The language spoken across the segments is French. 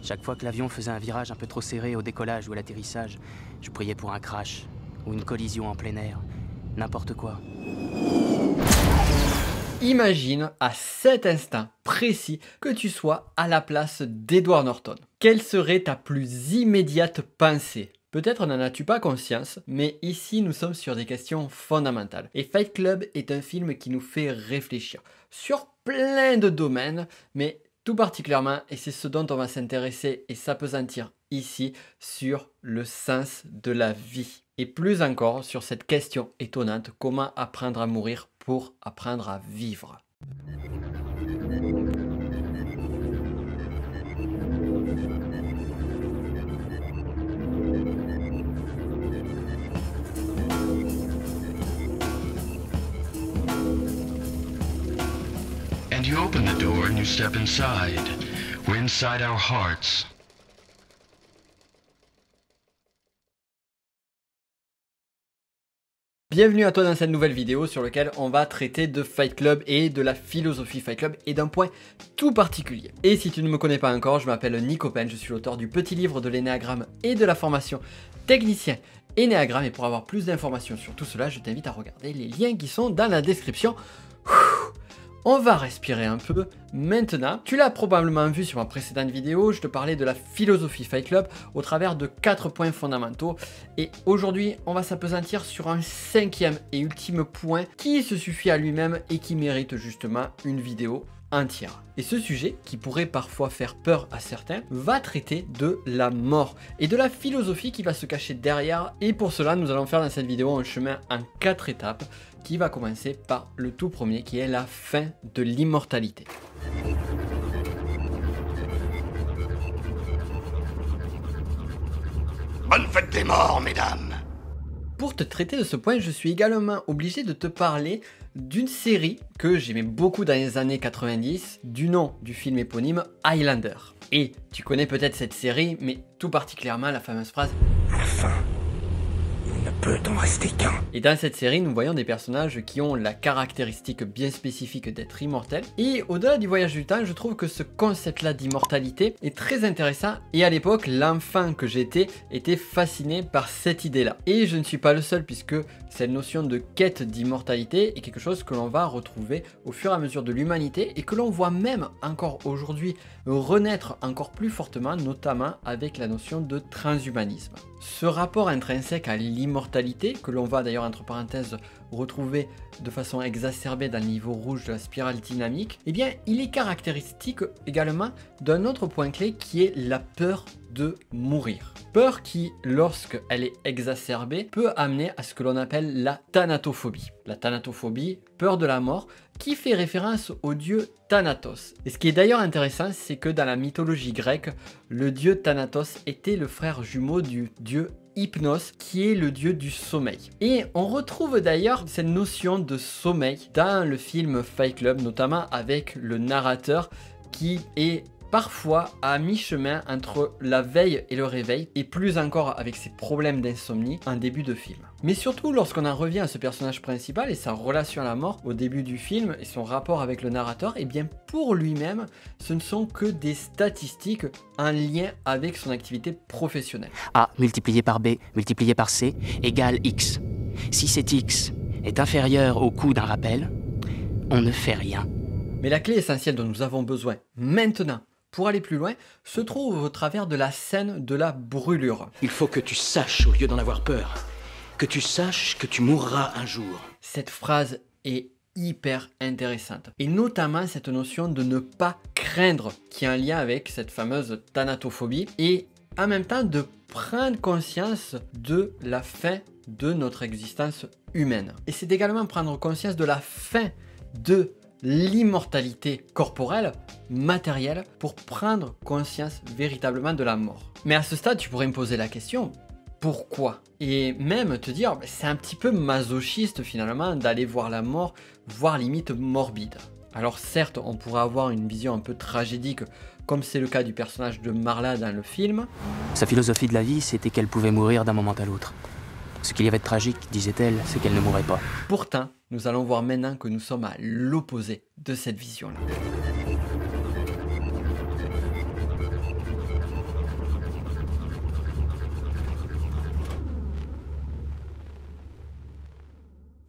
Chaque fois que l'avion faisait un virage un peu trop serré au décollage ou à l'atterrissage, je priais pour un crash ou une collision en plein air. N'importe quoi. Imagine à cet instant précis que tu sois à la place d'Edward Norton. Quelle serait ta plus immédiate pensée? Peut-être n'en as-tu pas conscience, mais ici nous sommes sur des questions fondamentales. Et Fight Club est un film qui nous fait réfléchir sur plein de domaines, mais tout particulièrement, et c'est ce dont on va s'intéresser et s'appesantir ici, sur le sens de la vie. Et plus encore sur cette question étonnante, comment apprendre à mourir pour apprendre à vivre. And you open the door and you step inside. We're inside our hearts. Bienvenue à toi dans cette nouvelle vidéo sur laquelle on va traiter de Fight Club et de la philosophie Fight Club et d'un point tout particulier. Et si tu ne me connais pas encore, je m'appelle Nick Open, je suis l'auteur du petit livre de l'énéagramme et de la formation technicien énéagramme. Et pour avoir plus d'informations sur tout cela, je t'invite à regarder les liens qui sont dans la description. On va respirer un peu maintenant. Tu l'as probablement vu sur ma précédente vidéo, je te parlais de la philosophie Fight Club au travers de 4 points fondamentaux. Et aujourd'hui, on va s'appesantir sur un 5e et ultime point qui se suffit à lui-même et qui mérite justement une vidéo entière. Et ce sujet, qui pourrait parfois faire peur à certains, va traiter de la mort et de la philosophie qui va se cacher derrière. Et pour cela, nous allons faire dans cette vidéo un chemin en 4 étapes qui va commencer par le tout premier qui est la fin de l'immortalité. Bonne fête des morts, mesdames! Pour te traiter de ce point, je suis également obligé de te parler d'une série que j'aimais beaucoup dans les années 90, du nom du film éponyme Highlander. Et tu connais peut-être cette série, mais tout particulièrement la fameuse phrase « À la fin, il ne peut en rester qu'un ». Et dans cette série, nous voyons des personnages qui ont la caractéristique bien spécifique d'être immortels. Et au-delà du voyage du temps, je trouve que ce concept-là d'immortalité est très intéressant. Et à l'époque, l'enfant que j'étais était fasciné par cette idée-là. Et je ne suis pas le seul puisque cette notion de quête d'immortalité est quelque chose que l'on va retrouver au fur et à mesure de l'humanité et que l'on voit même encore aujourd'hui renaître encore plus fortement, notamment avec la notion de transhumanisme. Ce rapport intrinsèque à l'immortalité, que l'on va d'ailleurs entre parenthèses retrouver de façon exacerbée dans le niveau rouge de la spirale dynamique, eh bien il est caractéristique également d'un autre point clé qui est la peur de mourir. Peur qui, lorsqu'elle est exacerbée, peut amener à ce que l'on appelle la thanatophobie. La thanatophobie, peur de la mort, qui fait référence au dieu Thanatos. Et ce qui est d'ailleurs intéressant, c'est que dans la mythologie grecque, le dieu Thanatos était le frère jumeau du dieu Hypnos, qui est le dieu du sommeil. Et on retrouve d'ailleurs cette notion de sommeil dans le film Fight Club, notamment avec le narrateur qui est parfois à mi-chemin entre la veille et le réveil, et plus encore avec ses problèmes d'insomnie en début de film. Mais surtout lorsqu'on en revient à ce personnage principal et sa relation à la mort au début du film et son rapport avec le narrateur, et bien pour lui-même, ce ne sont que des statistiques en lien avec son activité professionnelle. A multiplié par B multiplié par C égale X. Si cet X est inférieur au coût d'un rappel, on ne fait rien. Mais la clé essentielle dont nous avons besoin maintenant pour aller plus loin, se trouve au travers de la scène de la brûlure. Il faut que tu saches, au lieu d'en avoir peur, que tu saches que tu mourras un jour. Cette phrase est hyper intéressante. Et notamment cette notion de ne pas craindre, qui est en lien avec cette fameuse thanatophobie, et en même temps de prendre conscience de la fin de notre existence humaine. Et c'est également prendre conscience de la fin de l'immortalité corporelle, matérielle, pour prendre conscience véritablement de la mort. Mais à ce stade, tu pourrais me poser la question, pourquoi? Et même te dire, c'est un petit peu masochiste finalement d'aller voir la mort, voire limite morbide. Alors certes, on pourrait avoir une vision un peu tragédique, comme c'est le cas du personnage de Marla dans le film. Sa philosophie de la vie, c'était qu'elle pouvait mourir d'un moment à l'autre. Ce qu'il y avait de tragique, disait-elle, c'est qu'elle ne mourrait pas. Pourtant, nous allons voir maintenant que nous sommes à l'opposé de cette vision-là.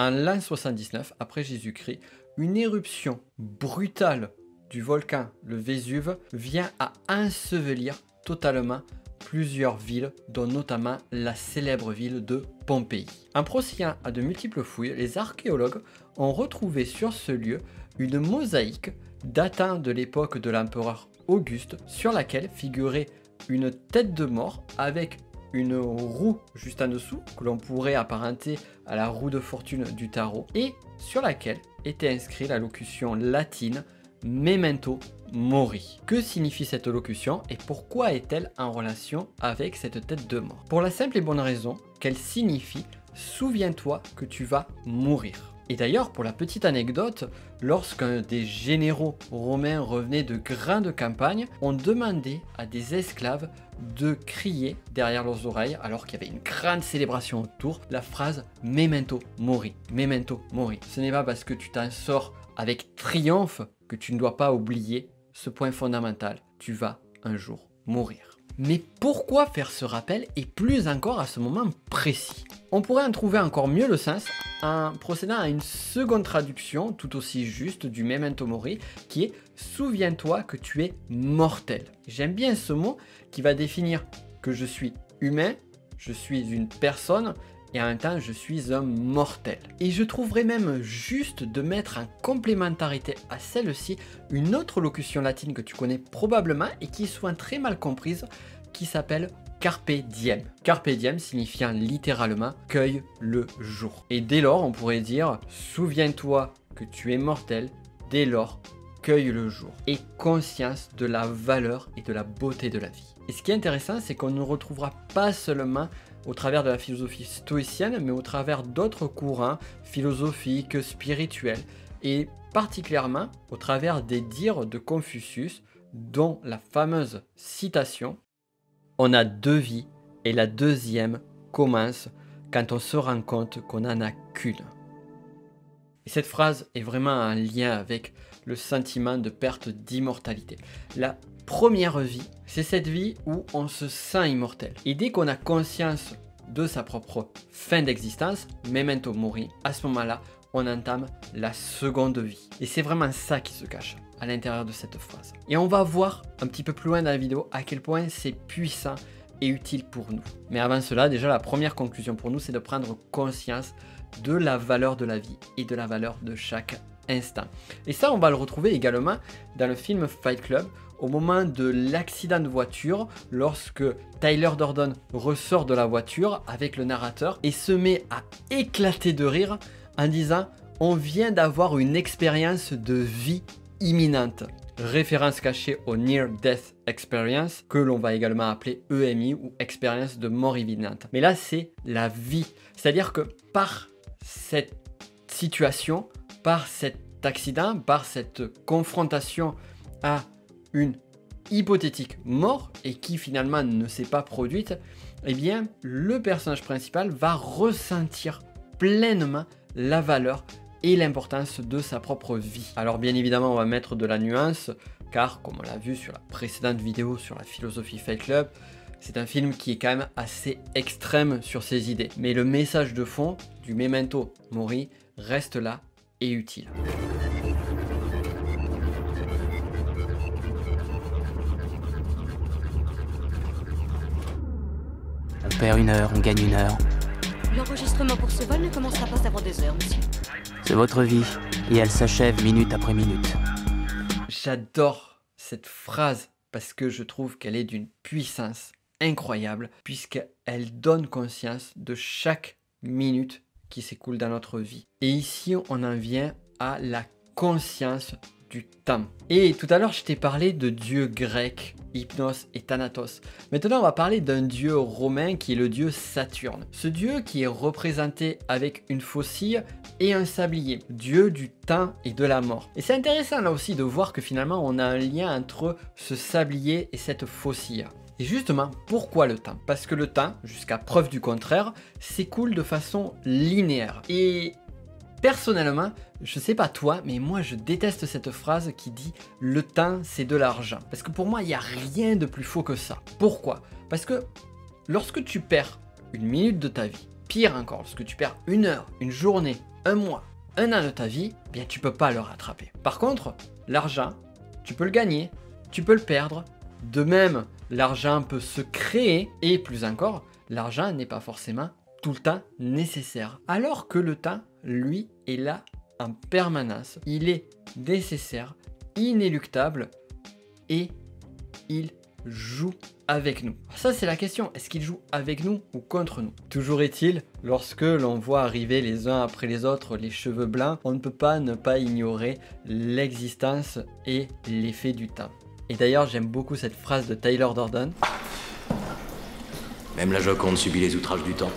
En l'an 79 après Jésus-Christ, une éruption brutale du volcan le Vésuve vient à ensevelir totalement plusieurs villes, dont notamment la célèbre ville de Pompéi. En procédant à de multiples fouilles, les archéologues ont retrouvé sur ce lieu une mosaïque datant de l'époque de l'empereur Auguste, sur laquelle figurait une tête de mort avec une roue juste en dessous, que l'on pourrait apparenter à la roue de fortune du tarot, et sur laquelle était inscrite la locution latine Memento Mori. Que signifie cette locution et pourquoi est-elle en relation avec cette tête de mort? Pour la simple et bonne raison qu'elle signifie « Souviens-toi que tu vas mourir ». Et d'ailleurs, pour la petite anecdote, lorsqu'un des généraux romains revenait de grandes campagnes, on demandait à des esclaves de crier derrière leurs oreilles, alors qu'il y avait une grande célébration autour, la phrase « Memento Mori ». Memento Mori. Ce n'est pas parce que tu t'en sors avec triomphe que tu ne dois pas oublier ce point fondamental. Tu vas un jour mourir. Mais pourquoi faire ce rappel et plus encore à ce moment précis? On pourrait en trouver encore mieux le sens en procédant à une seconde traduction tout aussi juste du Memento Mori qui est « Souviens-toi que tu es mortel ». J'aime bien ce mot qui va définir que je suis humain, je suis une personne et en même temps je suis un mortel. Et je trouverais même juste de mettre en complémentarité à celle-ci une autre locution latine que tu connais probablement et qui est souvent très mal comprise, qui s'appelle Carpe diem. Carpe diem signifiant littéralement « cueille le jour ». Et dès lors, on pourrait dire « souviens-toi que tu es mortel, dès lors, cueille le jour ». Et conscience de la valeur et de la beauté de la vie. Et ce qui est intéressant, c'est qu'on ne retrouvera pas seulement au travers de la philosophie stoïcienne, mais au travers d'autres courants philosophiques, spirituels, et particulièrement au travers des dires de Confucius, dont la fameuse citation « On a deux vies et la deuxième commence quand on se rend compte qu'on n'en a qu'une ». Et cette phrase est vraiment en lien avec le sentiment de perte d'immortalité. La première vie, c'est cette vie où on se sent immortel. Et dès qu'on a conscience de sa propre fin d'existence, Memento Mori, à ce moment-là, on entame la seconde vie. Et c'est vraiment ça qui se cache à l'intérieur de cette phrase. Et on va voir un petit peu plus loin dans la vidéo à quel point c'est puissant et utile pour nous. Mais avant cela, déjà la première conclusion pour nous, c'est de prendre conscience de la valeur de la vie et de la valeur de chaque instant. Et ça, on va le retrouver également dans le film Fight Club, au moment de l'accident de voiture, lorsque Tyler Durden ressort de la voiture avec le narrateur et se met à éclater de rire en disant « On vient d'avoir une expérience de vie imminente ». Référence cachée au Near Death Experience, que l'on va également appeler EMI ou expérience de mort imminente. Mais là, c'est la vie. C'est-à-dire que par cette situation, par cet accident, par cette confrontation à une hypothétique mort et qui finalement ne s'est pas produite, eh bien, le personnage principal va ressentir pleinement la valeur et l'importance de sa propre vie. Alors bien évidemment, on va mettre de la nuance, car comme on l'a vu sur la précédente vidéo sur la philosophie Fight Club, c'est un film qui est quand même assez extrême sur ses idées. Mais le message de fond du Memento Mori reste là et utile. On perd 1 heure, on gagne 1 heure. L'enregistrement pour ce vol ne commencera pas avant 2 heures, monsieur. C'est votre vie, et elle s'achève minute après minute. J'adore cette phrase parce que je trouve qu'elle est d'une puissance incroyable, puisqu'elle donne conscience de chaque minute qui s'écoule dans notre vie. Et ici, on en vient à la conscience du temps. Et tout à l'heure, je t'ai parlé de dieux grecs, Hypnos et Thanatos. Maintenant, on va parler d'un dieu romain qui est le dieu Saturne. Ce dieu qui est représenté avec une faucille et un sablier, dieu du temps et de la mort. Et c'est intéressant là aussi de voir que finalement, on a un lien entre ce sablier et cette faucille. Et justement, pourquoi le temps? Parce que le temps, jusqu'à preuve du contraire, s'écoule de façon linéaire. Et personnellement, je sais pas toi, mais moi je déteste cette phrase qui dit « le temps c'est de l'argent ». Parce que pour moi, il n'y a rien de plus faux que ça. Pourquoi? Parce que lorsque tu perds 1 minute de ta vie, pire encore, lorsque tu perds 1 heure, 1 journée, un mois, un an de ta vie, eh bien tu peux pas le rattraper. Par contre, l'argent, tu peux le gagner, tu peux le perdre. De même, l'argent peut se créer et plus encore, l'argent n'est pas forcément tout le temps nécessaire. Alors que le temps, lui, est là en permanence. Il est nécessaire, inéluctable et il joue avec nous. Ça, c'est la question. Est-ce qu'il joue avec nous ou contre nous? Toujours est-il, lorsque l'on voit arriver les uns après les autres les cheveux blancs, on ne peut pas ne pas ignorer l'existence et l'effet du temps. Et d'ailleurs, j'aime beaucoup cette phrase de Tyler Durden. Même la Joconde subit les outrages du temps.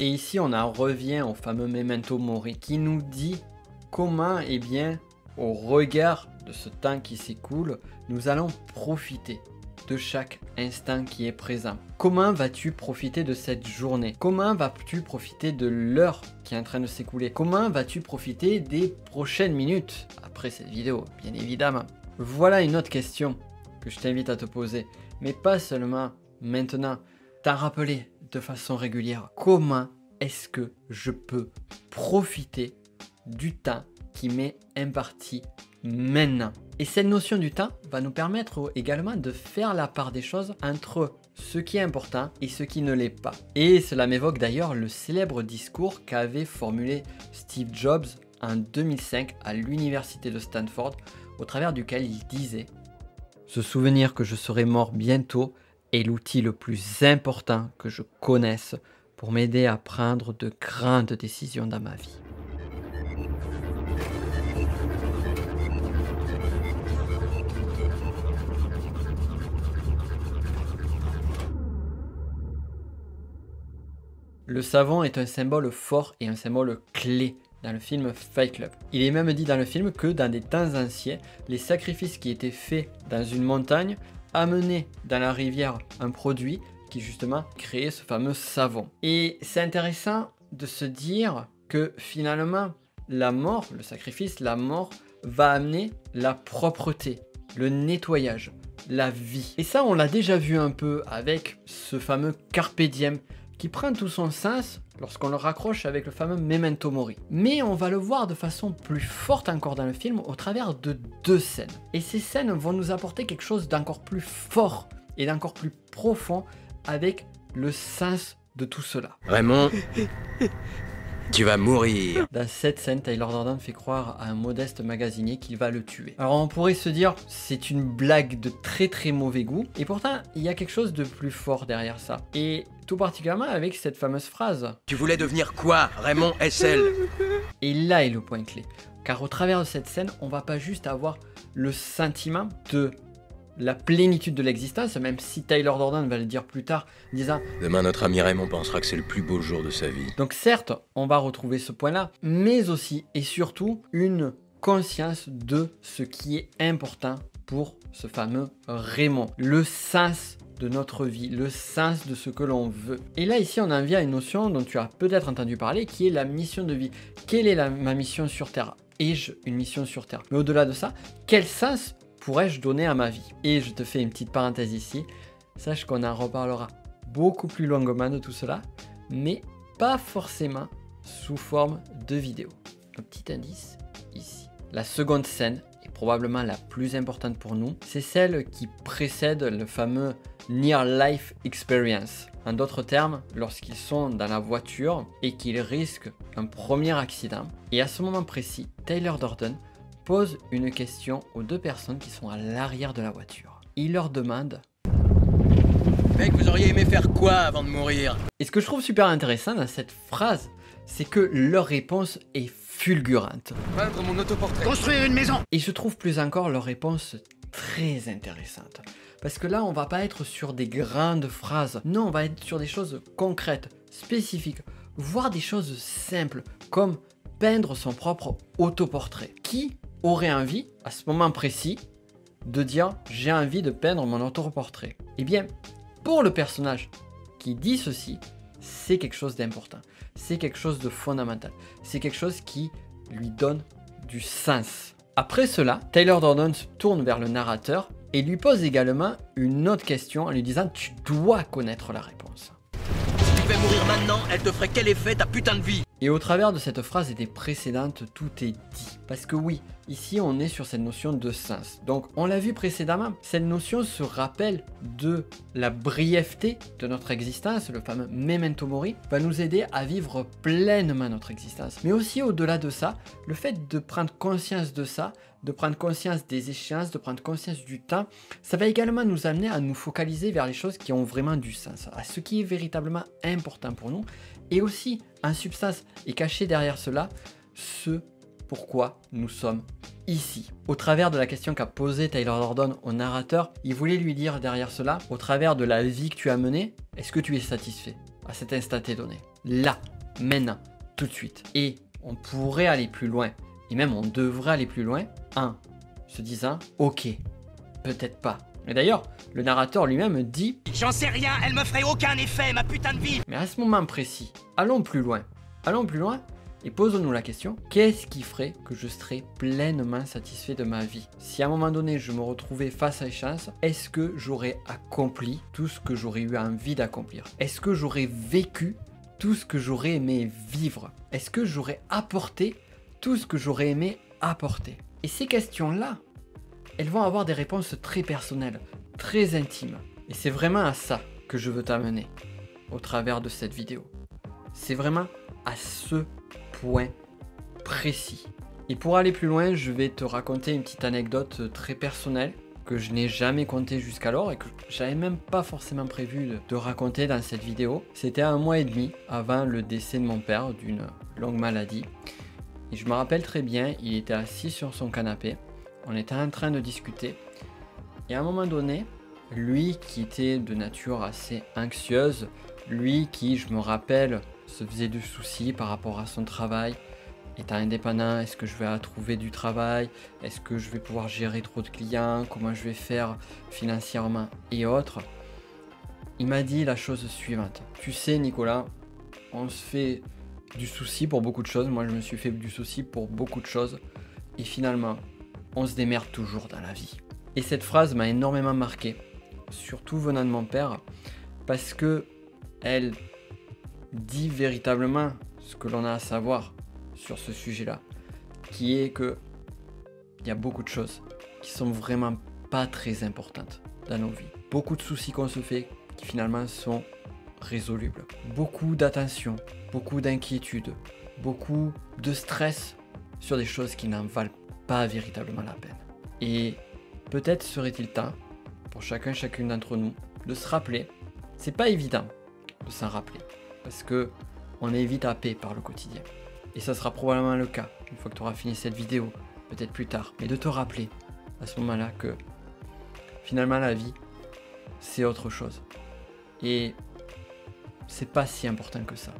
Et ici, on en revient au fameux Memento Mori qui nous dit comment, eh bien, au regard de ce temps qui s'écoule, nous allons profiter de chaque instant qui est présent. Comment vas-tu profiter de cette journée? Comment vas-tu profiter de l'heure qui est en train de s'écouler? Comment vas-tu profiter des prochaines minutes après cette vidéo, bien évidemment? Voilà une autre question que je t'invite à te poser, mais pas seulement maintenant. T'en rappeler de façon régulière. Comment est-ce que je peux profiter du temps qui m'est imparti maintenant? Et cette notion du temps va nous permettre également de faire la part des choses entre ce qui est important et ce qui ne l'est pas. Et cela m'évoque d'ailleurs le célèbre discours qu'avait formulé Steve Jobs en 2005 à l'université de Stanford, au travers duquel il disait « Se souvenir que je serai mort bientôt est l'outil le plus important que je connaisse pour m'aider à prendre de grandes décisions dans ma vie. » Le savon est un symbole fort et un symbole clé dans le film Fight Club. Il est même dit dans le film que dans des temps anciens, les sacrifices qui étaient faits dans une montagne amenaient dans la rivière un produit qui justement créait ce fameux savon. Et c'est intéressant de se dire que finalement, la mort, le sacrifice, la mort va amener la propreté, le nettoyage, la vie. Et ça, on l'a déjà vu un peu avec ce fameux Carpe Diem, qui prend tout son sens lorsqu'on le raccroche avec le fameux Memento Mori. Mais on va le voir de façon plus forte encore dans le film au travers de deux scènes. Et ces scènes vont nous apporter quelque chose d'encore plus fort et d'encore plus profond avec le sens de tout cela. Raymond, tu vas mourir. Dans cette scène, Tyler Durden fait croire à un modeste magasinier qu'il va le tuer. Alors on pourrait se dire, c'est une blague de très très mauvais goût, et pourtant il y a quelque chose de plus fort derrière ça. Et tout particulièrement avec cette fameuse phrase. Tu voulais devenir quoi, Raymond SL? Et là est le point clé. Car au travers de cette scène, on va pas juste avoir le sentiment de la plénitude de l'existence, même si Tyler Durden va le dire plus tard, disant « Demain, notre ami Raymond pensera que c'est le plus beau jour de sa vie. » Donc certes, on va retrouver ce point-là, mais aussi et surtout une conscience de ce qui est important pour ce fameux Raymond. Le sens de notre vie, le sens de ce que l'on veut. Et là, ici, on en vient à une notion dont tu as peut-être entendu parler, qui est la mission de vie. Quelle est ma mission sur Terre? Ai-je une mission sur Terre? Mais au-delà de ça, quel sens pourrais-je donner à ma vie? Et je te fais une petite parenthèse ici. Sache qu'on en reparlera beaucoup plus longuement de tout cela, mais pas forcément sous forme de vidéo. Un petit indice ici. La seconde scène, et probablement la plus importante pour nous, c'est celle qui précède le fameux Near Life Experience. En d'autres termes, lorsqu'ils sont dans la voiture et qu'ils risquent un premier accident. Et à ce moment précis, Tyler Durden pose une question aux deux personnes qui sont à l'arrière de la voiture. Il leur demande: Mec, vous auriez aimé faire quoi avant de mourir? Et ce que je trouve super intéressant dans cette phrase, c'est que leur réponse est fulgurante. Peindre mon autoportrait. Construire une maison. Et je trouve plus encore leur réponse très intéressante. Parce que là, on va pas être sur des grandes phrases. Non, on va être sur des choses concrètes, spécifiques, voire des choses simples, comme peindre son propre autoportrait. Qui aurait envie, à ce moment précis, de dire « j'ai envie de peindre mon autoportrait ». Eh bien, pour le personnage qui dit ceci, c'est quelque chose d'important. C'est quelque chose de fondamental. C'est quelque chose qui lui donne du sens. Après cela, Tyler Durden se tourne vers le narrateur et lui pose également une autre question en lui disant « tu dois connaître la réponse ». Si tu fais mourir maintenant, elle te ferait quel effet ta putain de vie? Et au travers de cette phrase et des précédentes, tout est dit. Parce que oui, ici on est sur cette notion de sens. Donc on l'a vu précédemment, cette notion se rappelle de la brièveté de notre existence, le fameux memento mori, va nous aider à vivre pleinement notre existence. Mais aussi au-delà de ça, le fait de prendre conscience de ça, de prendre conscience des échéances, de prendre conscience du temps, ça va également nous amener à nous focaliser vers les choses qui ont vraiment du sens, à ce qui est véritablement important pour nous. Et aussi, en substance et caché derrière cela, ce pourquoi nous sommes ici. Au travers de la question qu'a posée Taylor Lordon au narrateur, il voulait lui dire derrière cela, au travers de la vie que tu as menée, est-ce que tu es satisfait à cet instant T donné? Là, maintenant, tout de suite. Et on pourrait aller plus loin, et même on devrait aller plus loin, en se disant, ok, peut-être pas. Et d'ailleurs, le narrateur lui-même dit « J'en sais rien, elle me ferait aucun effet, ma putain de vie !» Mais à ce moment précis, allons plus loin et posons-nous la question, qu'est-ce qui ferait que je serais pleinement satisfait de ma vie? Si à un moment donné je me retrouvais face à l'échéance, est-ce que j'aurais accompli tout ce que j'aurais eu envie d'accomplir? Est-ce que j'aurais vécu tout ce que j'aurais aimé vivre? Est-ce que j'aurais apporté tout ce que j'aurais aimé apporter? Et ces questions-là, elles vont avoir des réponses très personnelles, très intimes. Et c'est vraiment à ça que je veux t'amener au travers de cette vidéo. C'est vraiment à ce point précis. Et pour aller plus loin, je vais te raconter une petite anecdote très personnelle que je n'ai jamais contée jusqu'alors et que j'avais même pas forcément prévu de raconter dans cette vidéo. C'était 1 mois et demi avant le décès de mon père d'une longue maladie. Et je me rappelle très bien, il était assis sur son canapé. On était en train de discuter et à un moment donné, lui qui était de nature assez anxieuse, lui qui, je me rappelle, se faisait du souci par rapport à son travail, étant indépendant, est-ce que je vais trouver du travail, est-ce que je vais pouvoir gérer trop de clients, comment je vais faire financièrement et autres, il m'a dit la chose suivante. Tu sais Nicolas, on se fait du souci pour beaucoup de choses, moi je me suis fait du souci pour beaucoup de choses et finalement, on se démerde toujours dans la vie. Et cette phrase m'a énormément marqué, surtout venant de mon père, parce que elle dit véritablement ce que l'on a à savoir sur ce sujet-là, qui est que il y a beaucoup de choses qui sont vraiment pas très importantes dans nos vies. Beaucoup de soucis qu'on se fait qui finalement sont résolubles. Beaucoup d'attention, beaucoup d'inquiétude, beaucoup de stress sur des choses qui n'en valent pas véritablement la peine. Et peut-être serait-il temps pour chacune d'entre nous de se rappeler, c'est pas évident de s'en rappeler parce que on est vite happé par le quotidien et ça sera probablement le cas une fois que tu auras fini cette vidéo, peut-être plus tard, mais de te rappeler à ce moment-là que finalement la vie c'est autre chose et c'est pas si important que ça.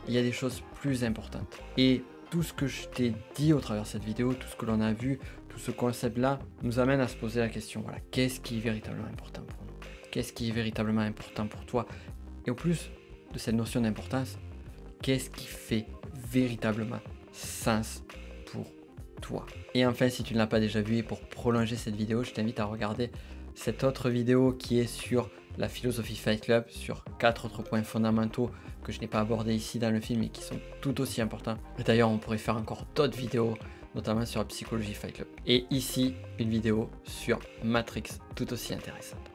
Il y a des choses plus importantes et tout ce que je t'ai dit au travers de cette vidéo, tout ce que l'on a vu, tout ce concept-là nous amène à se poser la question, voilà, qu'est-ce qui est véritablement important pour nous? Qu'est-ce qui est véritablement important pour toi? Et au plus de cette notion d'importance, qu'est-ce qui fait véritablement sens pour toi? Et enfin, si tu ne l'as pas déjà vu et pour prolonger cette vidéo, je t'invite à regarder cette autre vidéo qui est sur la philosophie Fight Club, sur 4 autres points fondamentaux que je n'ai pas abordés ici dans le film et qui sont tout aussi importants. Et d'ailleurs, on pourrait faire encore d'autres vidéos, notamment sur la psychologie Fight Club. Et ici, une vidéo sur Matrix, tout aussi intéressante.